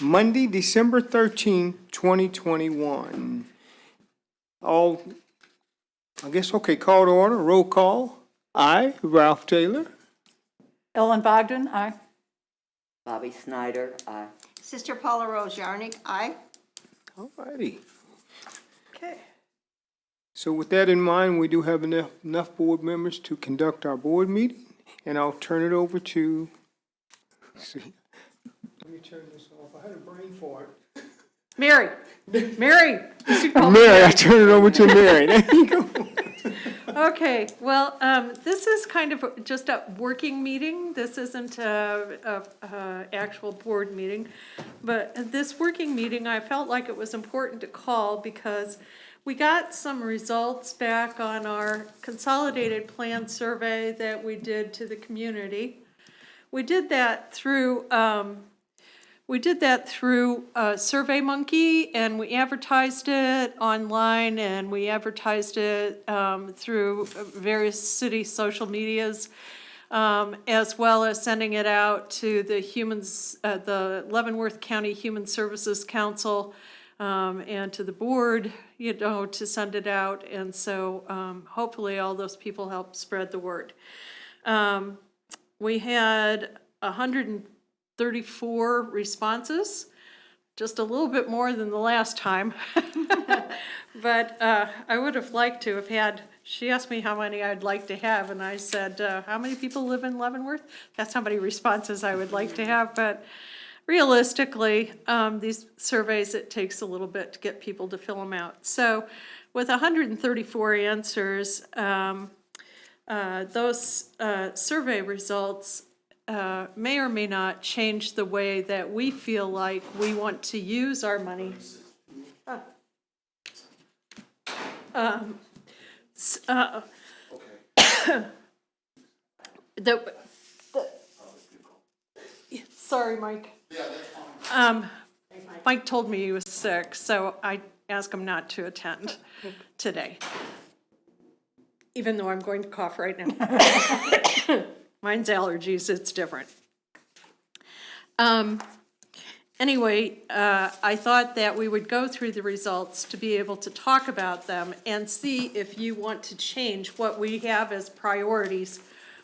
Monday, December 13, 2021. All, I guess, okay, call to order, roll call. I, Ralph Taylor. Ellen Bogdan, aye. Bobby Snyder, aye. Sister Paula Rose Yarnick, aye. All righty. Okay. So with that in mind, we do have enough board members to conduct our board meeting, and I'll turn it over to, let's see. Let me turn this off. I had a brain fart. Mary. Mary. Mary, I turn it over to Mary. There you go. Okay, well, this is kind of just a working meeting. This isn't a actual board meeting. But this working meeting, I felt like it was important to call because we got some results back on our consolidated plan survey that we did to the community. We did that through SurveyMonkey, and we advertised it online, and we advertised it through various city social medias, as well as sending it out to the Leavenworth County Human Services Council, and to the board, to send it out. And so hopefully all those people help spread the word. We had 134 responses, just a little bit more than the last time. But I would have liked to have had, she asked me how many I'd like to have, and I said, how many people live in Leavenworth? That's how many responses I would like to have. But realistically, these surveys, it takes a little bit to get people to fill them out. So with 134 answers, those survey results may or may not change the way that we feel like we want to use our money. Sorry, Mike. Mike told me he was sick, so I asked him not to attend today, even though I'm going to cough right now. Mine's allergies, it's different. Anyway, I thought that we would go through the results to be able to talk about them and see if you want to change what we have as priorities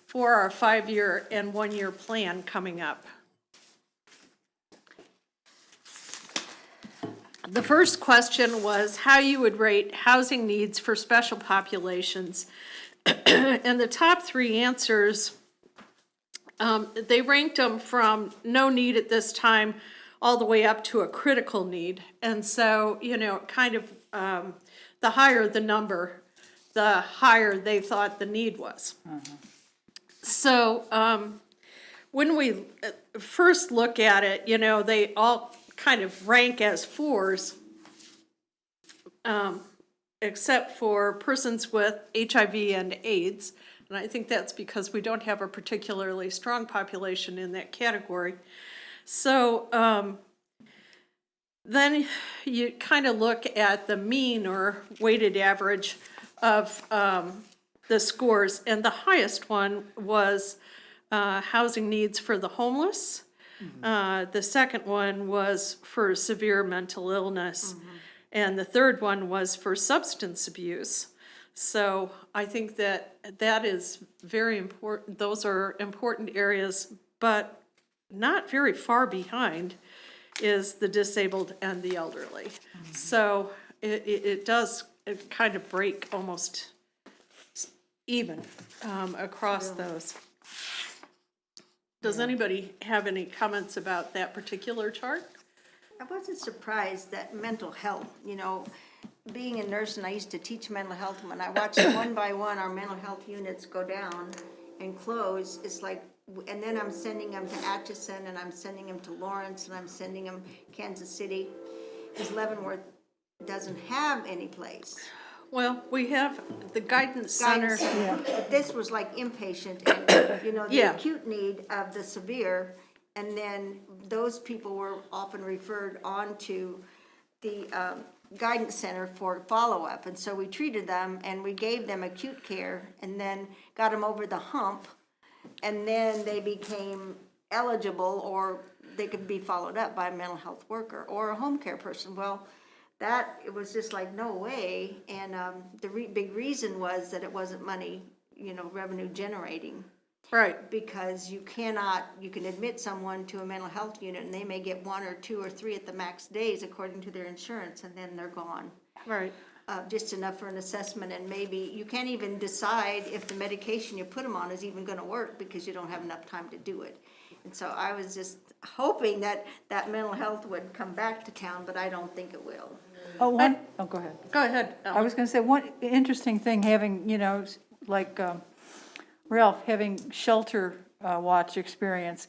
for our 5-year and 1-year plan coming up. The first question was how you would rate housing needs for special populations. And the top 3 answers, they ranked them from no need at this time all the way up to a critical need. And so, kind of the higher the number, the higher they thought the need was. So when we first look at it, they all kind of rank as 4s, except for persons with HIV and AIDS. And I think that's because we don't have a particularly strong population in that category. So then you kind of look at the mean or weighted average of the scores, and the highest one was housing needs for the homeless. The second one was for severe mental illness, and the third one was for substance abuse. So I think that is very important. Those are important areas, but not very far behind is the disabled and the elderly. So it does kind of break almost even across those. Does anybody have any comments about that particular chart? I wasn't surprised that mental health, being a nurse, and I used to teach mental health, when I watched one by one our mental health units go down and close, it's like, and then I'm sending them to Atchison, and I'm sending them to Lawrence, and I'm sending them Kansas City, because Leavenworth doesn't have any place. Well, we have the guidance center. But this was like inpatient, and the acute need of the severe, and then those people were often referred on to the guidance center for follow-up. And so we treated them, and we gave them acute care, and then got them over the hump, and then they became eligible, or they could be followed up by a mental health worker or a home care person. Well, it was just like, no way. And the big reason was that it wasn't money, revenue generating. Right, Because you can admit someone to a mental health unit and they may get 1 or 2 or 3 at the max days according to their insurance, and then they're gone. right. Just enough for an assessment, and maybe you can't even decide if the medication you put them on is even gonna work because you don't have enough time to do it. And so I was just hoping that mental health would come back to town, but I don't think it will. Oh, go ahead. Go ahead, I Ellen. was gonna say, one interesting thing, having, like Ralph, having shelter watch experience,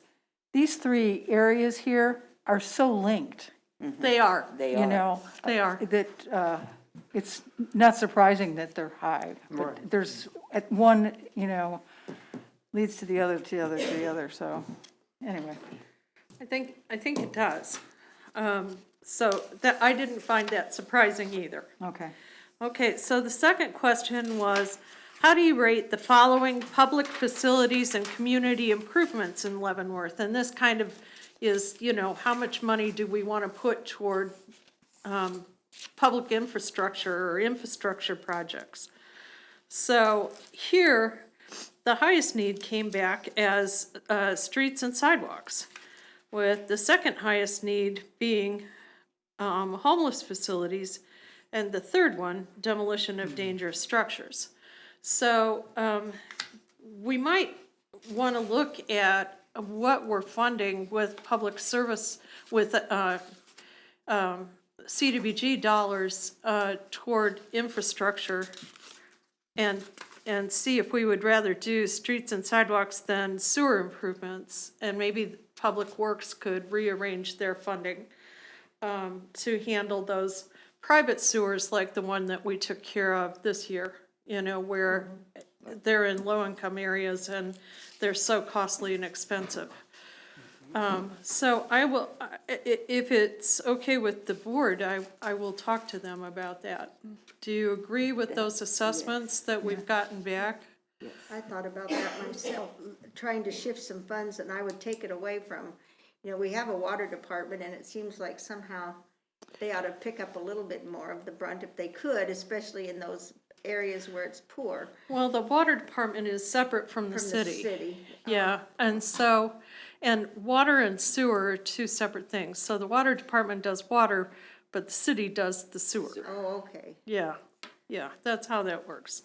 these 3 areas here are so linked, They are, They you are. know. They are. That it's not surprising that they're high. But Right. there's, at one, leads to the other, to the other, to the other, so, anyway. I think it does. So that, I didn't find that surprising either. Okay. Okay, so the second question was, how do you rate the following public facilities and community improvements in Leavenworth? And this kind of is, how much money do we want to put toward public infrastructure or infrastructure projects? So here, the highest need came back as streets and sidewalks, with the second highest need being homeless facilities, and the third one, demolition of dangerous structures. So we might want to look at what we're funding with public service, with CDBG dollars toward infrastructure, and see if we would rather do streets and sidewalks than sewer improvements. And maybe Public Works could rearrange their funding to handle those private sewers like the one that we took care of this year, where they're in low-income areas and they're so costly and expensive. So I will, if it's okay with the board, I will talk to them about that. Do you agree with those assessments that we've gotten back? I thought about that myself, trying to shift some funds, and I would take it away from, we have a water department, and it seems like somehow they ought to pick up a little bit more of the brunt if they could, especially in those areas where it's poor. Well, the water department is separate from the From the city. city. Yeah, and so, and water and sewer are 2 separate things. So the water department does water, but the city does the sewer. Oh, okay. Yeah, that's how that works.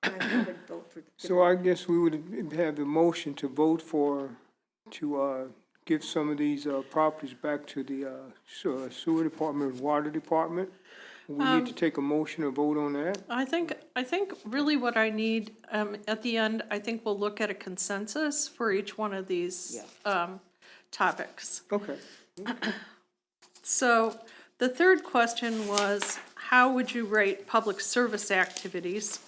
I would vote for. So I guess we would have the motion to vote to give some of these properties back to the sewer department and water department. We need to take a motion or vote on that. I think really what I need, at the end, I think we'll look at a consensus for each one of these topics. Okay. So the third question was, how would you rate public service activities?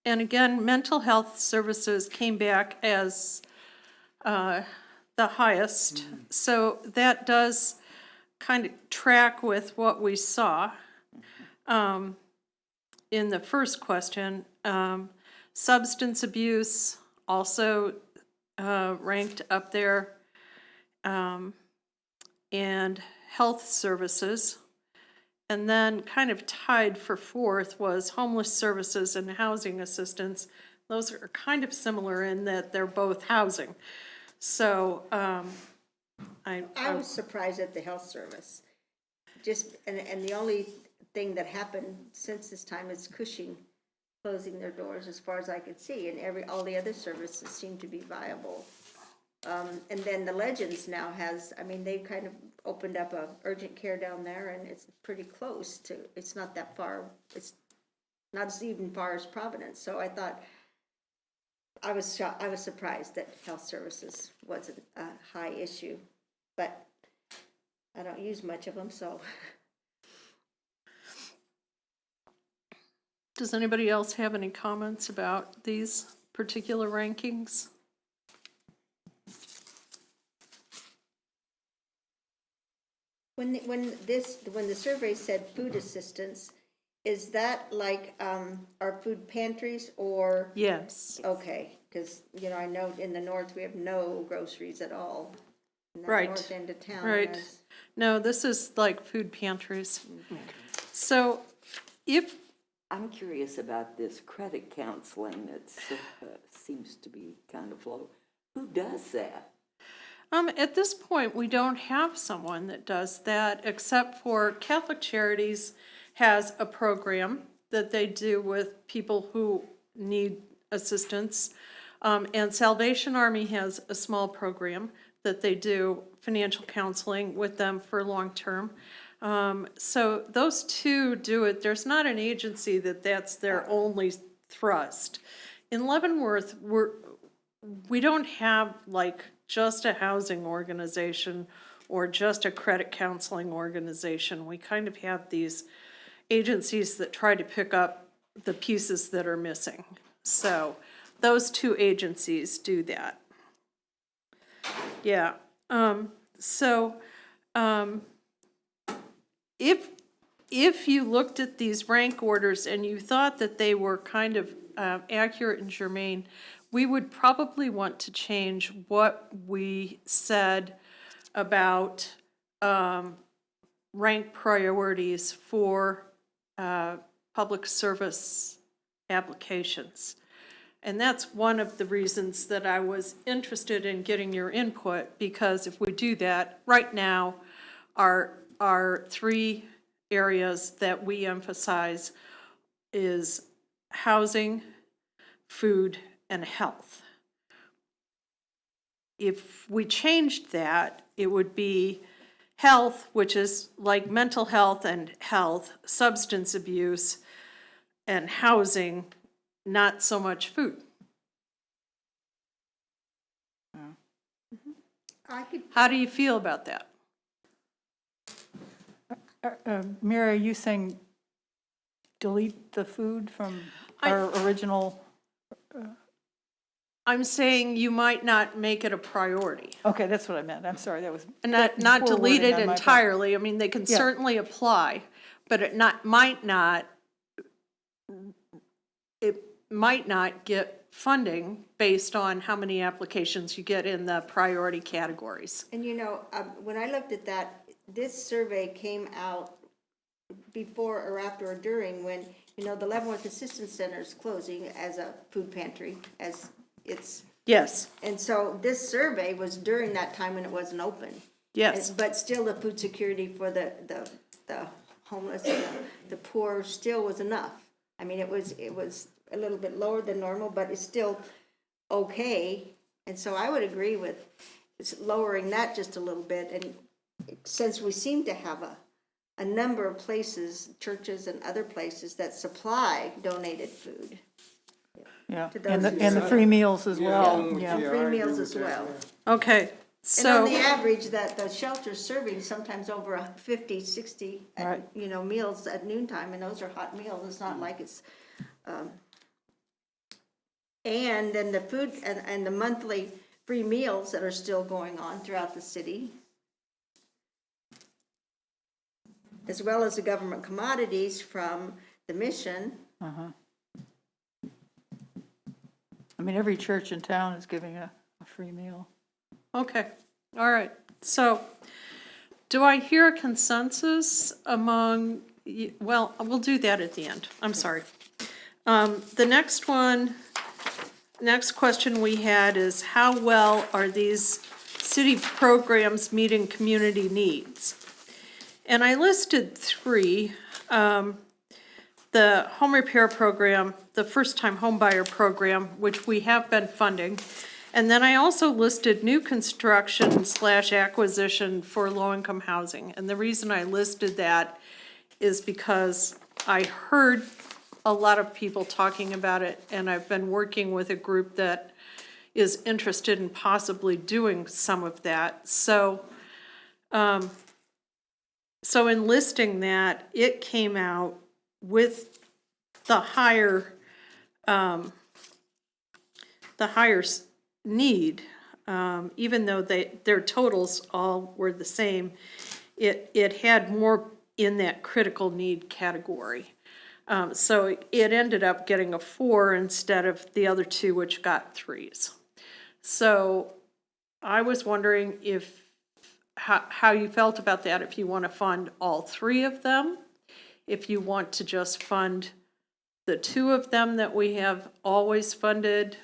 And again, mental health services came back as the highest. So that does kind of track with what we saw in the first question. Substance abuse also ranked up there, and health services. And then kind of tied for fourth was homeless services and housing assistance. Those are kind of similar in that they're both housing. So I was surprised at the health service. And the only thing that happened since this time is Cushing closing their doors as far as I could see, and all the other services seem to be viable. And then the Legends now they've kind of opened up a urgent care down there, and it's pretty close to, it's not that far, it's not as even far as Providence. So I thought, I was surprised that health services was a high issue, but I don't use much of them, so. does anybody else have any comments about these particular rankings? When the survey said food assistance, is that like, our food pantries or, Yes, okay, because, I know in the north, we have no groceries at all. In that Right, north end of town. right. there's- No, this is like food pantries. So if, I'm curious about this credit counseling that seems to be kind of low. Who does that? at this point, we don't have someone that does that, except for Catholic Charities has a program that they do with people who need assistance. And Salvation Army has a small program that they do financial counseling with them for long-term. So those two do it. There's not an agency that's their only thrust. In Leavenworth, we don't have like just a housing organization or just a credit counseling organization. We kind of have these agencies that try to pick up the pieces that are missing. So those two agencies do that. Yeah. If you looked at these rank orders and you thought that they were kind of accurate and germane, we would probably want to change what we said about rank priorities for public service applications. And that's one of the reasons that I was interested in getting your input, because if we do that, right now, our three areas that we emphasize is housing, food, and health. If we changed that, it would be health, which is like mental health and health, substance abuse, and housing, not so much food. I could, How do you feel about that? Mary, are you saying delete the food from our original? I'm saying you might not make it a priority. Okay, that's what I meant. I'm sorry, that was. And not poor delete wording it on my part. entirely. I mean, they can Yeah. certainly apply, but it might not get funding based on how many applications you get in the priority categories. and when I looked at that, this survey came out before or after or during when, the Leavenworth Assistance Center is closing as a food pantry, as it's, Yes, and so this survey was during that time when it wasn't open. yes, But still, the food security for the homeless and the poor still was enough. I mean, it was a little bit lower than normal, but it's still okay. And so I would agree with lowering that just a little bit. And since we seem to have a number of places, churches and other places that supply donated food. Yeah, to and those the free meals as Yeah, well, I'm with yeah. you. Free I agree meals with as that, well. yeah. okay, And so, on the average, that the shelter's serving sometimes over 50, 60, Right. meals at noontime, and those are hot meals. It's not like it's, and then the food and the monthly free meals that are still going on throughout the city, as well as the government commodities from the mission. I mean, every church in town is giving a free meal. okay, all right. So, do I hear a consensus among, well, we'll do that at the end. I'm sorry. The next question we had is, how well are these city programs meeting community needs? And I listed three. The home repair program, the first-time home buyer program, which we have been funding. And then I also listed new construction / acquisition for low-income housing. And the reason I listed that is because I heard a lot of people talking about it, and I've been working with a group that is interested in possibly doing some of that. So in listing that, it came out with the higher need, even though their totals all were the same, it had more in that critical need category. So it ended up getting a 4 instead of the other 2, which got 3s. So I was wondering how you felt about that, if you want to fund all 3 of them, if you want to just fund the 2 of them that we have always funded.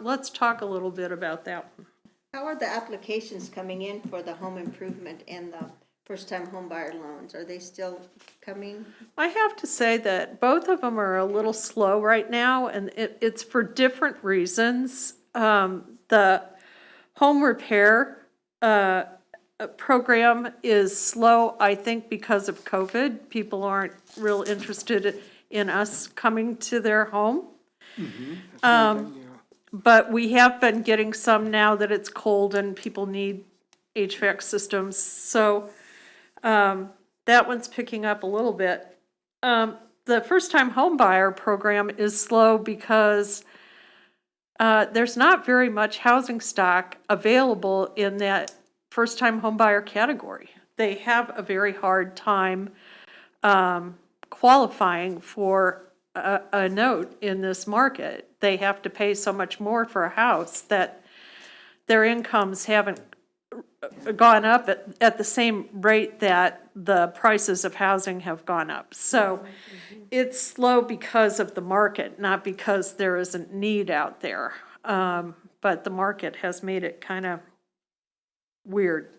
Let's talk a little bit about that one. How are the applications coming in for the home improvement and the first-time homebuyer loans? Are they still coming? I have to say that both of them are a little slow right now, and it's for different reasons. The home repair program is slow, I think, because of COVID. People aren't real interested in us coming to their home. But we have been getting some now that it's cold and people need HVAC systems. So that one's picking up a little bit. The first-time home buyer program is slow because there's not very much housing stock available in that first-time home buyer category. They have a very hard time qualifying for a note in this market. They have to pay so much more for a house that their incomes haven't gone up at the same rate that the prices of housing have gone up. So it's slow because of the market, not because there isn't need out there. But the market has made it kind of weird,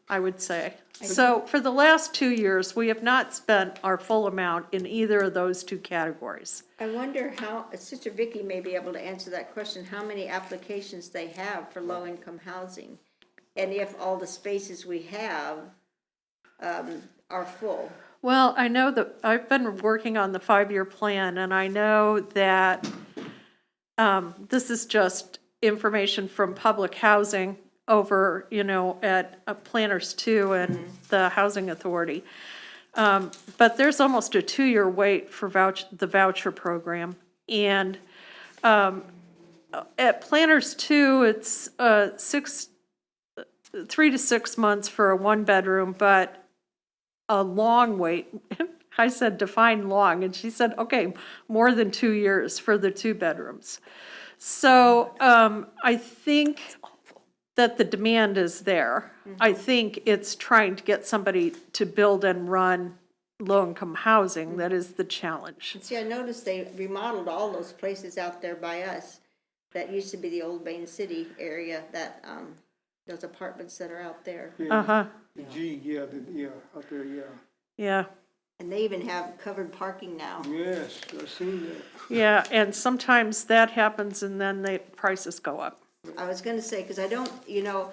I would say. So for the last 2 years, we have not spent our full amount in either of those 2 categories. I wonder how, Sister Vicky may be able to answer that question, how many applications they have for low-income housing, and if all the spaces we have are full. Well, I know that I've been working on the 5-year plan, and I know that this is just information from public housing over, at Planners 2 and the Housing Authority. But there's almost a 2-year wait for the voucher program. And at Planners 2, it's 3 to 6 months for a 1-bedroom, but a long wait. I said, define long, and she said, okay, more than 2 years for the 2 bedrooms. So I think that the demand is there. I think it's trying to get somebody to build and run low-income housing that is the challenge. See, I noticed they remodeled all those places out there by us. That used to be the old Bain City area, that those apartments that are out there. Uh-huh, Out there, yeah. yeah. And they even have covered parking now. Yes, I've seen that. Yeah, and sometimes that happens and then the prices go up. I was gonna say, because I don't, now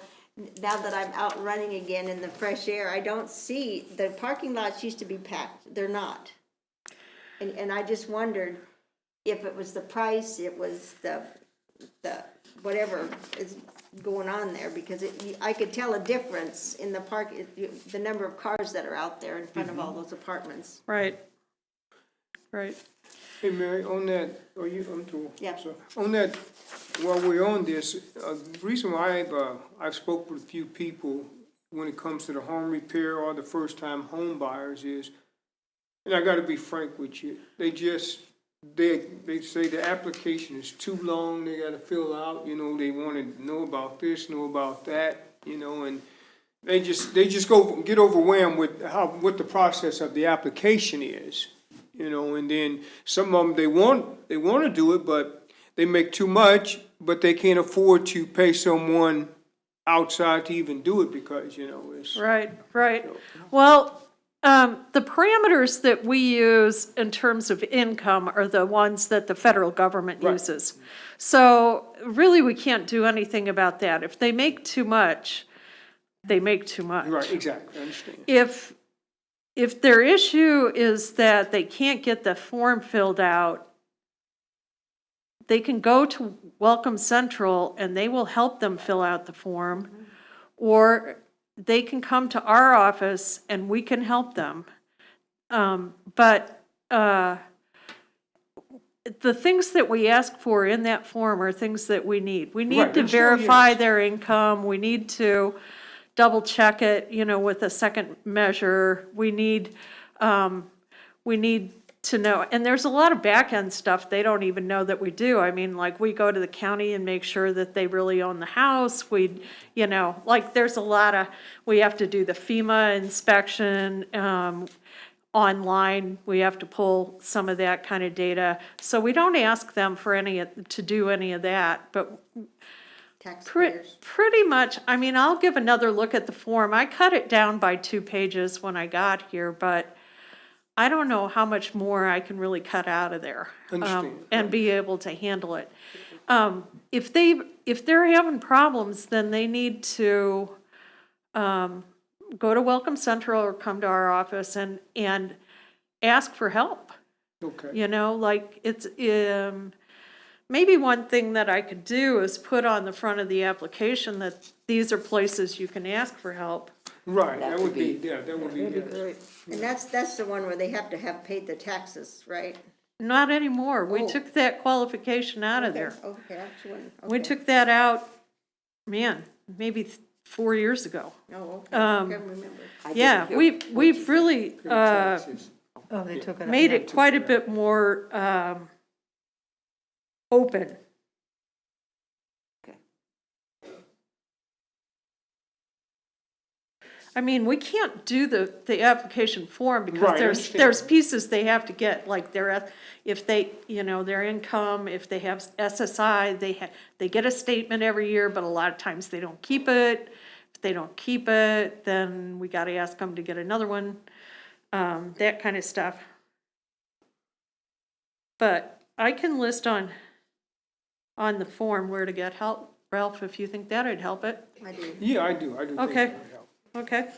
that I'm out running again in the fresh air, I don't see, the parking lots used to be packed, they're not. And I just wondered if it was the price, it was the whatever is going on there, because I could tell a difference in the the number of cars that are out there in front of all those apartments. Right, right. Hey, Mary, on that, I'm through. Yeah. So, on that, while we're on this, the reason why I've spoke with a few people when it comes to the home repair or the first-time home buyers is, and I gotta be frank with you, they say the application is too long, they gotta fill out, they wanna know about this, know about that, and they just get overwhelmed with what the process of the application is. And then some of them, they want to do it, but they make too much, but they can't afford to pay someone outside to even do it because, it's. Right. Well, the parameters that we use in terms of income are the ones that the federal government uses. So really, we can't do anything about that. If they make too much, they make too much. Right, exactly, I understand. If their issue is that they can't get the form filled out, they can go to Welcome Central and they will help them fill out the form, or they can come to our office and we can help them. But the things that we ask for in that form are things that we need. We need Right, to I'm sure, verify yes. their income, we need to double check it, with a second measure. We need to know. And there's a lot of back-end stuff they don't even know that we do. I mean, like, we go to the county and make sure that they really own the house. We, you know, like, there's a lot of, we have to do the FEMA inspection, online. We have to pull some of that kind of data. So we don't ask them for to do any of that, but Taxpayers. pretty much, I mean, I'll give another look at the form. I cut it down by 2 pages when I got here, but I don't know how much more I can really cut out of there. Understand. And be able to handle it. If they're having problems, then they need to, go to Welcome Central or come to our office and ask for help. Okay. You know, like, it's, maybe one thing that I could do is put on the front of the application that these are places you can ask for help. Right, That that would would be, be- yeah, that would be, yes. And that's the one where they have to have paid the taxes, right? Not anymore. We Oh. took that qualification out of Okay, there. Okay, that's one, We okay. took that out, man, maybe 4 years ago. Oh, okay, I can't remember. I didn't Yeah, hear we've what you said. really, Taxes. Oh, they took it out. made it quite a bit more, open. Okay. I mean, we can't do the application form because Right, I there's understand. pieces they have to get, like if they, you know, their income, if they have SSI, they get a statement every year, but a lot of times they don't keep it. If they don't keep it, then we gotta ask them to get another one, that kind of stuff. But I can list on the form where to get help, Ralph, if you think that'd help it. I do. Yeah, I do think Okay. that would help. Okay.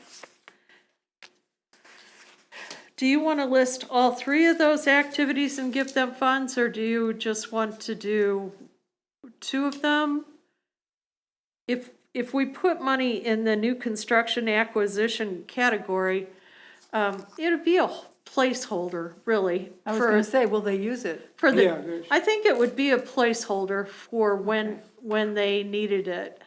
Do you want to list all 3 of those activities and give them funds, or do you just want to do 2 of them? If we put money in the new construction acquisition category, it'd be a placeholder, really. I was gonna say, will they use it? For the, Yeah, there's- I think it would be a placeholder for when they needed it.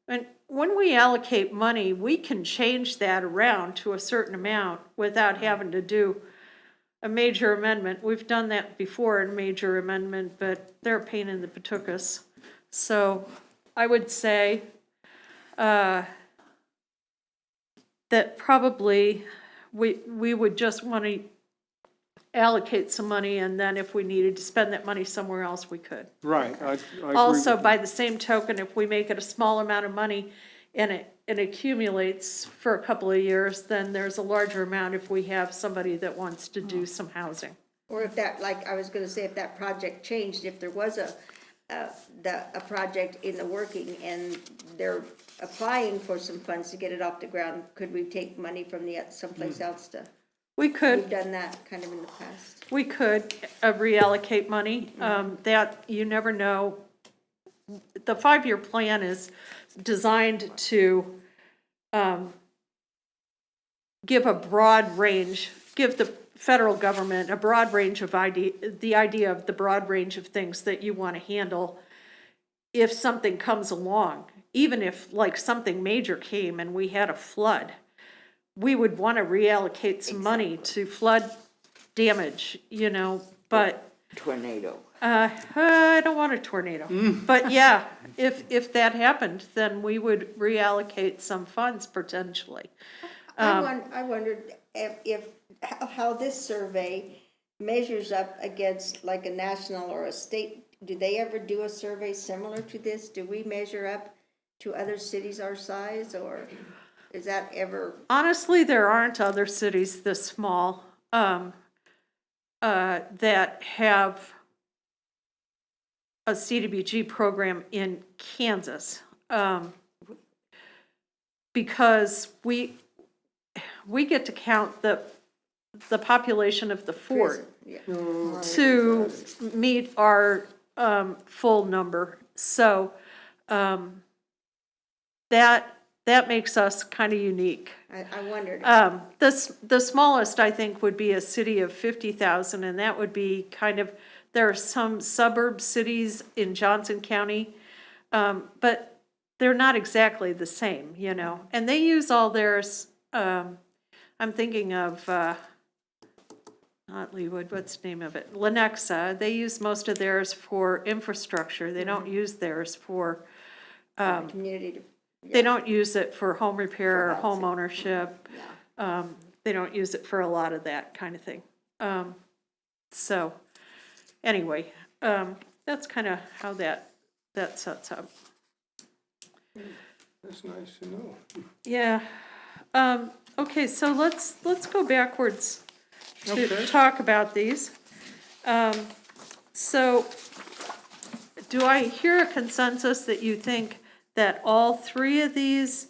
And when we allocate money, we can change that around to a certain amount without having to do a major amendment. We've done that before in major amendment, but they're a pain in the patukas. So I would say, that probably we would just want to allocate some money, and then if we needed to spend that money somewhere else, we could. Right, I agree Also, with by the same token, if we make it a small amount of money and it accumulates for a couple of years, then there's a larger amount if we have somebody that wants to do some housing. Or if that, like I was gonna say, if that project changed, if there was a project in the working and they're applying for some funds to get it off the ground, could we take money from someplace else to? We We've could, done that kind of in the past. reallocate money, that you never know. The 5-year plan is designed to, give a broad range, give the federal government a broad range of the idea of the broad range of things that you want to handle if something comes along. Even if, like, something major came and we had a flood, we would want to reallocate some money to flood damage, you know, but Tornado. I don't want a tornado. But yeah, if that happened, then we would reallocate some funds potentially. I wondered how this survey measures up against like a national or a state. Do they ever do a survey similar to this? Do we measure up to other cities our size, or is that ever? Honestly, there aren't other cities this small that have a CDBG program in Kansas. Because we get to count the population of the fort Yeah. to meet our full number. So that makes us kind of unique. I wondered. The smallest, I think, would be a city of 50,000, and that would be kind of, there are some suburb cities in Johnson County, but they're not exactly the same, you know. And they use all theirs, I'm thinking of not Leewood, what's the name of it? Lenexa, they use most of theirs for infrastructure. They don't use theirs for, Community, they don't use it for home repair or home ownership. yeah. They don't use it for a lot of that kind of thing. So, anyway, that's kind of how that sets up. That's nice to know. Yeah. Okay, so let's go backwards to Okay. talk about these. So, do I hear a consensus that you think that all three of these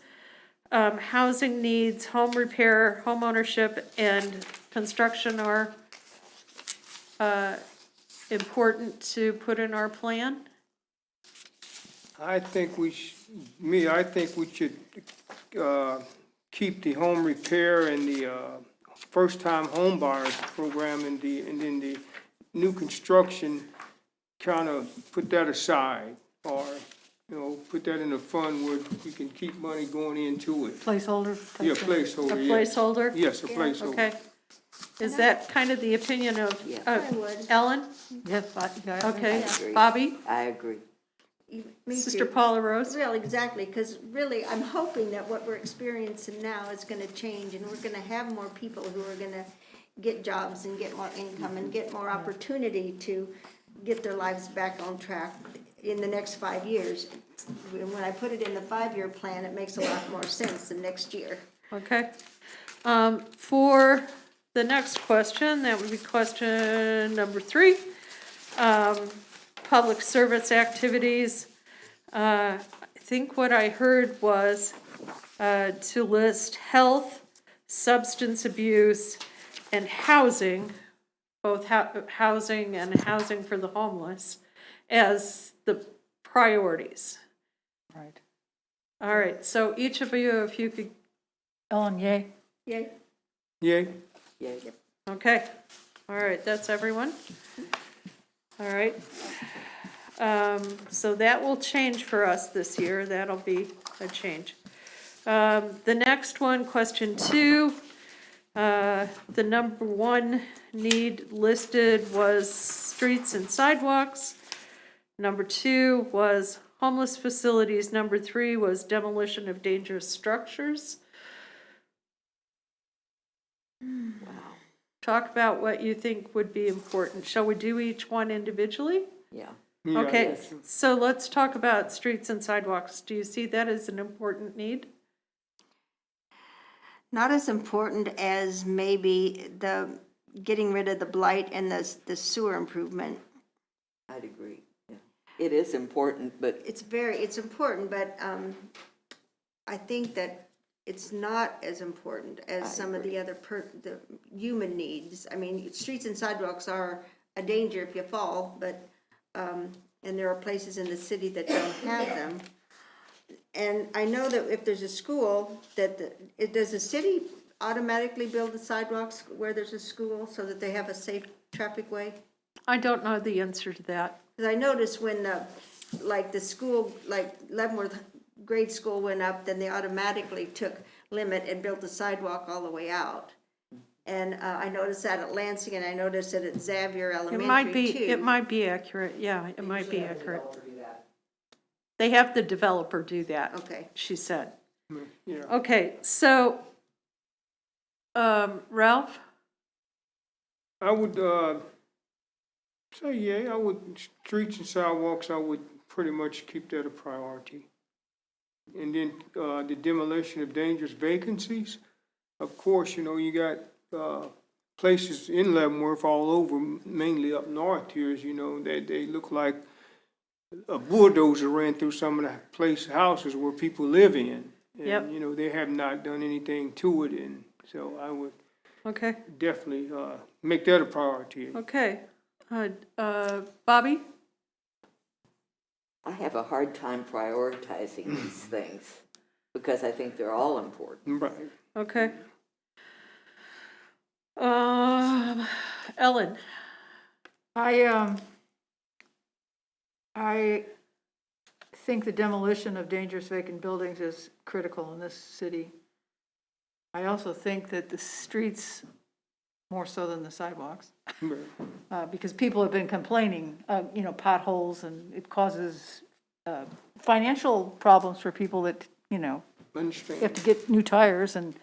housing needs, home repair, home ownership, and construction are important to put in our plan? I think we should keep the home repair and the first-time home buyers program and then the new construction, kind of put that aside, or, put that in a fund where we can keep money going into it. Placeholder? Yeah, A placeholder, yes. placeholder? Yes, a placeholder. Okay. Is that kind of the opinion of Yeah. I would. Ellen? Yes, yeah. Okay. agree. Bobby? I agree. Me Sister too. Paula Rose? Well, exactly, because really, I'm hoping that what we're experiencing now is gonna change, and we're gonna have more people who are gonna get jobs and get more income and get more opportunity to get their lives back on track in the next 5 years. When I put it in the 5-year plan, it makes a lot more sense than next year. Okay. For the next question, that would be question number 3. Public service activities. I think what I heard was to list health, substance abuse, and housing, both housing and housing for the homeless, as the priorities. Right. All right, so each of you, if you could, Ellen, yay? Yay? Yay? Yeah. okay, all right, that's everyone. All right. So that will change for us this year, that'll be a change. The next one, question 2, the number 1 need listed was streets and sidewalks. Number 2 was homeless facilities. Number 3 was demolition of dangerous structures. Wow. Talk about what you think would be important. Shall we do each one individually? Yeah. Yeah, Okay, yes. so let's talk about streets and sidewalks. Do you see that as an important need? Not as important as maybe the getting rid of the blight and the sewer improvement. I'd agree. Yeah. It is important, but It's important, but I think that it's not as important as I some of the other the human needs. I mean, streets and sidewalks are a danger if you fall, but and there are places in the city that don't have them. And I know that if there's a school, does the city automatically build the sidewalks where there's a school so that they have a safe traffic way? I don't know the answer to that. Because I noticed when the school, like Leavenworth grade school went up, then they automatically took limit and built the sidewalk all the way out. And I noticed that at Lansing, and I noticed it at Xavier Elementary too. It might be accurate, yeah, it might be accurate. They have the developer do that, Okay. she said. Yeah. Okay, so, Ralph? I would, say yay. Streets and sidewalks, I would pretty much keep that a priority. And then, the demolition of dangerous vacancies, of course, you got, places in Leavenworth all over, mainly up north here, they look like a bulldozer ran through some of the houses where people live in. Yep. And, they have not done anything to it, and so I would Okay, definitely, make that a priority. okay. Bobby? I have a hard time prioritizing these things because I think they're all important. Right. Okay. Ellen? I think the demolition of dangerous vacant buildings is critical in this city. I also think that the streets more so than the sidewalks. Right. Because people have been complaining, you know, potholes, and it causes financial problems for people that, you know, Understand. have to get new tires, and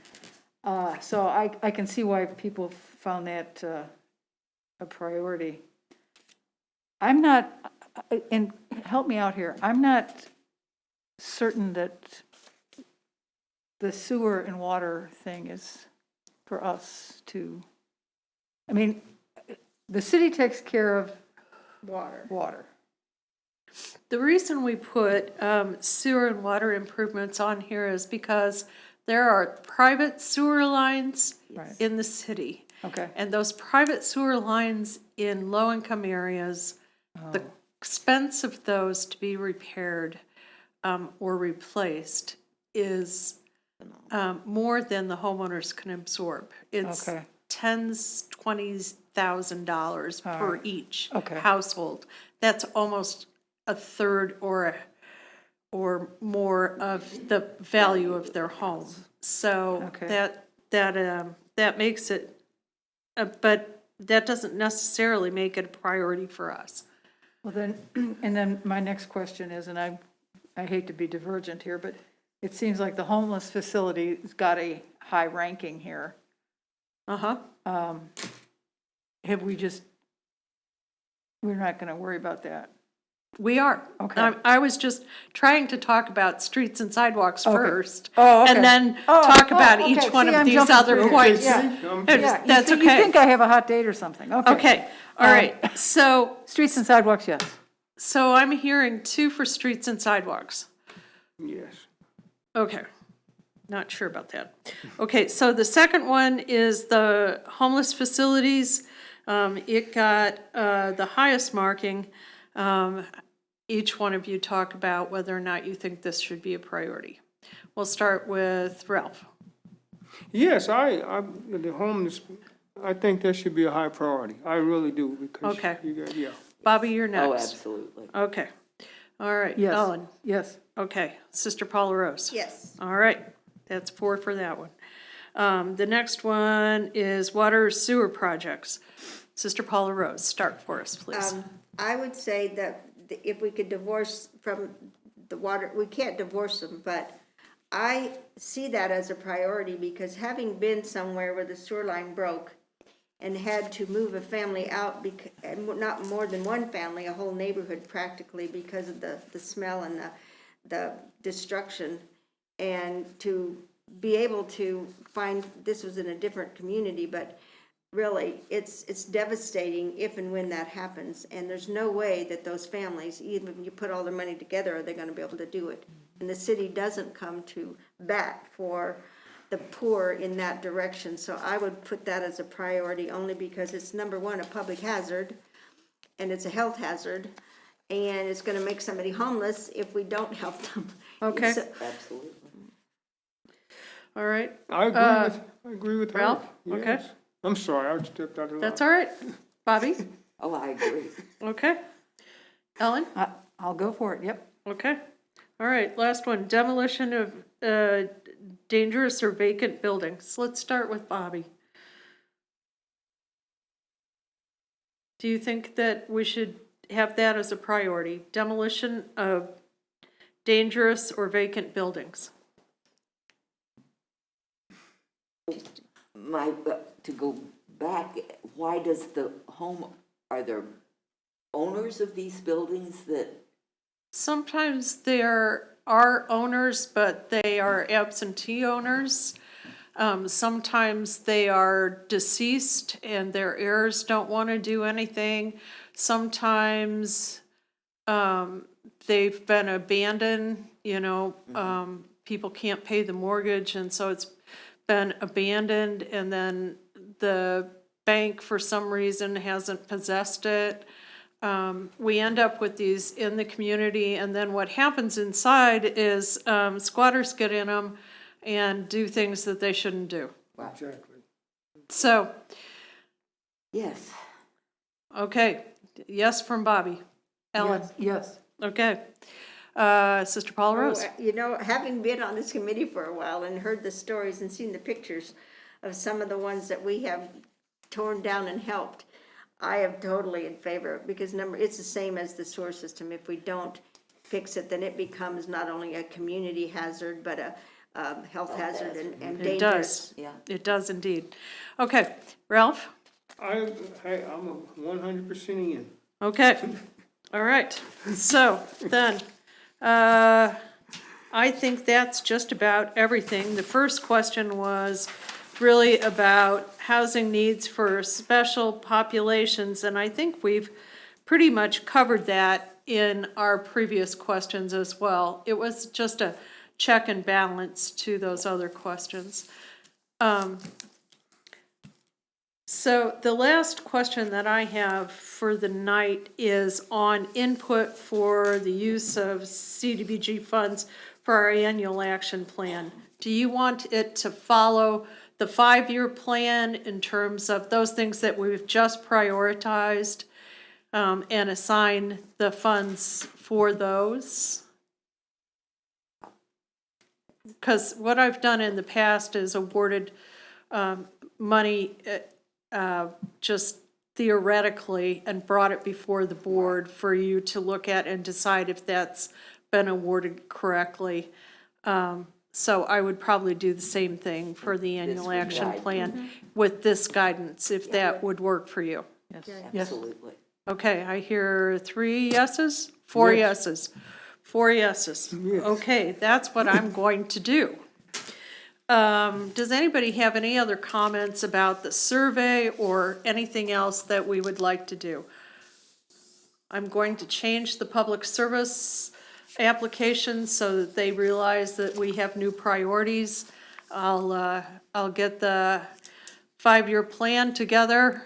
so I can see why people found that a priority. I'm not, and help me out here, I'm not certain that the sewer and water thing is for us to, I mean, the city takes care of water. The reason we put sewer and water improvements on here is because there are private sewer lines Right. in the city. Okay. And those private sewer lines in low-income areas, the expense of those to be repaired or replaced is more than the homeowners can absorb. It's Okay. tens, $20,000 per right. each Okay. household. That's almost a third or more of the value of their home. So Okay. that makes it, but that doesn't necessarily make it a priority for us. Well, then, and then my next question is, and I hate to be divergent here, but it seems like the homeless facility's got a high ranking here. Uh-huh. Have we just, we're not going to worry about that? We are. Okay. I was just trying to talk about streets and sidewalks Okay. first. Oh, okay. And then Oh, talk oh, about okay. each one See, of I'm these jumping other through. points. Yeah. Yeah. That's You okay. think I have a hot date or something? Okay. Okay, all right. So Streets and sidewalks, yes. I'm hearing 2 for streets and sidewalks. Yes. Okay, not sure about that. Okay, so the second one is the homeless facilities. It got the highest marking. Each one of you talk about whether or not you think this should be a priority. We'll start with Ralph. Yes, the homeless, I think that should be a high priority. I really do, because Okay. you got, yeah. Bobby, you're Oh, next. absolutely. Okay, all right, Yes. Ellen. Yes. Okay, Sister Paula Rose. Yes. All right, that's 4 for that one. The next one is water sewer projects. Sister Paula Rose, start for us, please. I would say that if we could divorce from the water, we can't divorce them, but I see that as a priority, because having been somewhere where the sewer line broke and had to move a family out, and not more than one family, a whole neighborhood practically, because of the smell and the destruction, and to be able to find, this was in a different community, but really, it's devastating if and when that happens, and there's no way that those families, even if you put all their money together, are they gonna be able to do it? And the city doesn't come to bat for the poor in that direction, so I would put that as a priority, only because it's, number one, a public hazard, and it's a health hazard, and it's gonna make somebody homeless if we don't help them. Okay. So- Absolutely. All right, I agree with her. Ralph? Okay. Yes. I'm sorry, I stepped out of line. that's all right. Bobby? Oh, I agree. Okay. Ellen? I'll go for it, yep. Okay. All right, last one, demolition of dangerous or vacant buildings. Let's start with Bobby. Do you think that we should have that as a priority? Demolition of dangerous or vacant buildings? To go back, why does are there owners of these buildings that, Sometimes there are owners, but they are absentee owners. Sometimes they are deceased and their heirs don't want to do anything. Sometimes they've been abandoned, people can't pay the mortgage, and so it's been abandoned, and then the bank for some reason hasn't possessed it. We end up with these in the community, and then what happens inside is squatters get in them and do things that they shouldn't do. Exactly. So, yes, okay, yes from Bobby. Ellen? Yes. Okay. Sister Paula Rose? Having been on this committee for a while and heard the stories and seen the pictures of some of the ones that we have torn down and helped, I am totally in favor, because it's the same as the sewer system. If we don't fix it, then it becomes not only a community hazard, but a health hazard and It dangerous. does. Yeah. It does indeed. Okay, Ralph? I'm 100% in. Okay, all right. So then, I think that's just about everything. The first question was really about housing needs for special populations, and I think we've pretty much covered that in our previous questions as well. It was just a check and balance to those other questions. So the last question that I have for the night is on input for the use of CDBG funds for our annual action plan. Do you want it to follow the 5-year plan in terms of those things that we've just prioritized, and assign the funds for those? Because what I've done in the past is awarded money just theoretically and brought it before the board for you to look at and decide if that's been awarded correctly. So I would probably do the same thing for the annual would action guide. plan with this guidance, if that would work for you. Absolutely. Okay, I hear 3 yeses, 4 Yes. yeses, 4 yeses. Okay, that's what I'm going to do. Does anybody have any other comments about the survey or anything else that we would like to do? I'm going to change the public service application so that they realize that we have new priorities. I'll get the 5-year plan together.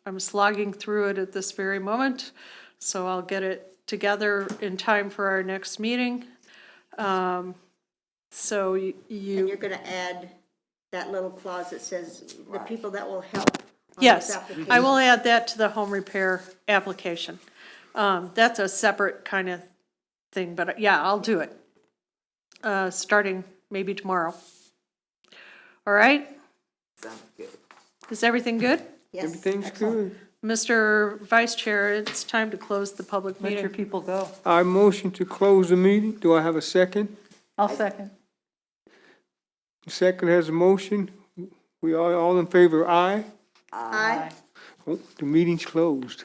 I'm slogging through it at this very moment, so I'll get it together in time for our next meeting. So And you're gonna add that little clause that says the people that will help on this yes, application. I will add that to the home repair application. That's a separate kind of thing, but yeah, I'll do it. Starting maybe tomorrow. All right, Sounds good. is everything good? Yes, Everything's excellent. good. Mr. Vice Chair, it's time to close the public Let your meeting. people go. I motion to close the meeting. Do I have a second? I'll second. Second has a motion. We are all in favor, aye? Aye. Oh, the meeting's closed.